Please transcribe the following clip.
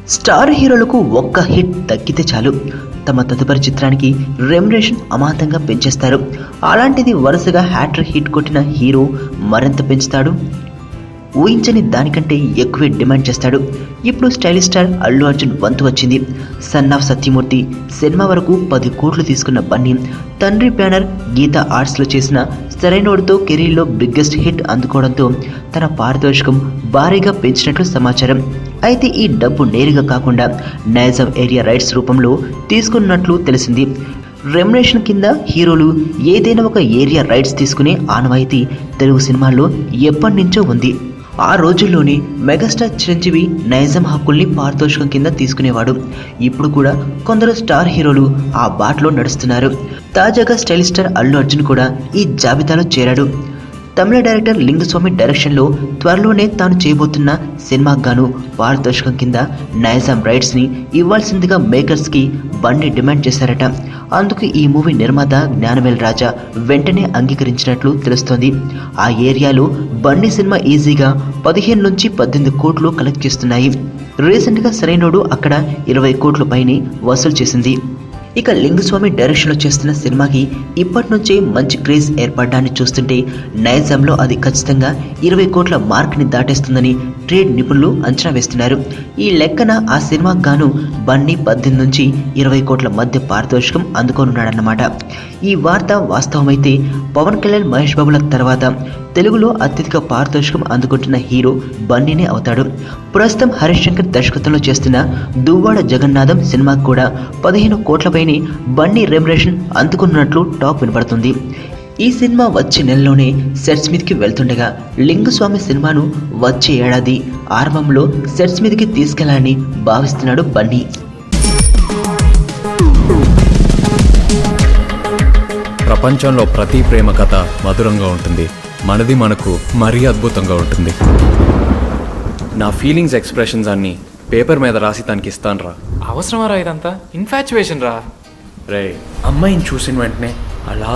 Star హీరోలకు ఒక్క hit దక్కితే చాలు తమ తదుపరి చిత్రానికి రెమ్యునరేషన్ అమాంతంగా పెంచేస్తారు. అలాంటిది వరుసగా హ్యాట్రిక్ హిట్ కొట్టిన హీరో మరింత పెంచుతాడు. ఊహించని దానికంటే ఎక్కువే డిమాండ్ చేస్తాడు. ఇప్పుడు స్టైలిష్ స్టార్ అల్లు అర్జున్ వంతు వచ్చింది. సన్ ఆఫ్ సత్యమూర్తి సినిమా వరకు 10 కోట్లు తీసుకున్న బన్నీ తండ్రి బ్యానర్ గీతా ఆర్ట్స్లో చేసిన సరైనోడితో కెరీర్లో బిగ్గెస్ట్ హిట్ అందుకోవడంతో తన పారితోషికం భారీగా పెంచినట్లు సమాచారం. అయితే ఈ డబ్బు నేరుగా కాకుండా నైజాం ఏరియా రైట్స్ రూపంలో తీసుకున్నట్లు తెలిసింది. రెమ్యునరేషన్ కింద హీరోలు ఏదైనా ఒక ఏరియా రైట్స్ తీసుకునే ఆనవాయితీ తెలుగు సినిమాల్లో ఎప్పటి నుంచో ఉంది. ఆ రోజుల్లోనే మెగాస్టార్ చిరంజీవి నైజాం హక్కుల్ని పారితోషికం కింద తీసుకునేవాడు. ఇప్పుడు కూడా కొందరు స్టార్ హీరోలు ఆ బాటలో నడుస్తున్నారు. తాజాగా స్టైలిష్ స్టార్ అల్లు అర్జున్ కూడా ఈ జాబితాలో చేరాడు. తమిళ డైరెక్టర్ లింగుస్వామి డైరెక్షన్లో త్వరలోనే తాను చేయబోతున్న సినిమాకు గాను పారితోషికం కింద నైజాం రైట్స్ని ఇవ్వాల్సిందిగా మేకర్స్కి బండి డిమాండ్ చేశారట. అందుకు ఈ మూవీ నిర్మాత జ్ఞానవేల్ రాజా వెంటనే అంగీకరించినట్లు తెలుస్తోంది. ఆ ఏరియాలో బండి సినిమా ఈజీగా 15 నుంచి 18 కోట్లు కలెక్ట్ చేస్తున్నాయి. రీసెంట్గా సరైనోడు అక్కడ 20 కోట్ల పైనే వసూలు చేసింది. ఇక లింగుస్వామి డైరెక్షన్లో చేస్తున్న సినిమాకి ఇప్పటి నుంచే మంచి క్రేజ్ ఏర్పడ్డాన్ని చూస్తుంటే నైజాంలో అది ఖచ్చితంగా 20 కోట్ల మార్క్ని దాటేస్తుందని ట్రేడ్ నిపుణులు అంచనా వేస్తున్నారు. ఈ లెక్కన ఆ సినిమాకు గాను బన్నీ 18 నుంచి 20 కోట్ల మధ్య పారితోషికం అందుకోనున్నాడన్నమాట. ఈ వార్త వాస్తవమైతే పవన్ కళ్యాణ్, మహేష్ బాబుల తర్వాత తెలుగులో అత్యధిక పారితోషికం అందుకుంటున్న హీరో బన్నీనే అవుతాడు. ప్రస్తుతం హరీష్ శంకర్ దర్శకత్వంలో చేస్తున్న దువ్వాడ జగన్నాథం సినిమాకు కూడా 15 కోట్లపైనే బన్నీ రెమ్యునరేషన్ అందుకున్నట్లు టాక్ వినపడుతుంది. ఈ సినిమా వచ్చే నెలలోనే సెట్స్ మీదకి వెళ్తుండగా లింగుస్వామి సినిమాను వచ్చే ఏడాది ఆరంభంలో సెట్స్ మీదకి తీసుకెళ్లాలని భావిస్తున్నాడు బన్నీ. ప్రపంచంలో ప్రతి ప్రేమ కథ మధురంగా ఉంటుంది. మనది మనకు మరీ అద్భుతంగా ఉంటుంది. నా ఫీలింగ్స్ ఎక్స్ప్రెషన్స్ అన్నీ పేపర్ మీద రాసి తనకి ఇస్తాను రా. అవసరమా రా ఇదంతా? ఇన్ఫాచ్యువేషన్ రా. రే, అమ్మాయిని చూసిన వెంటనే అలా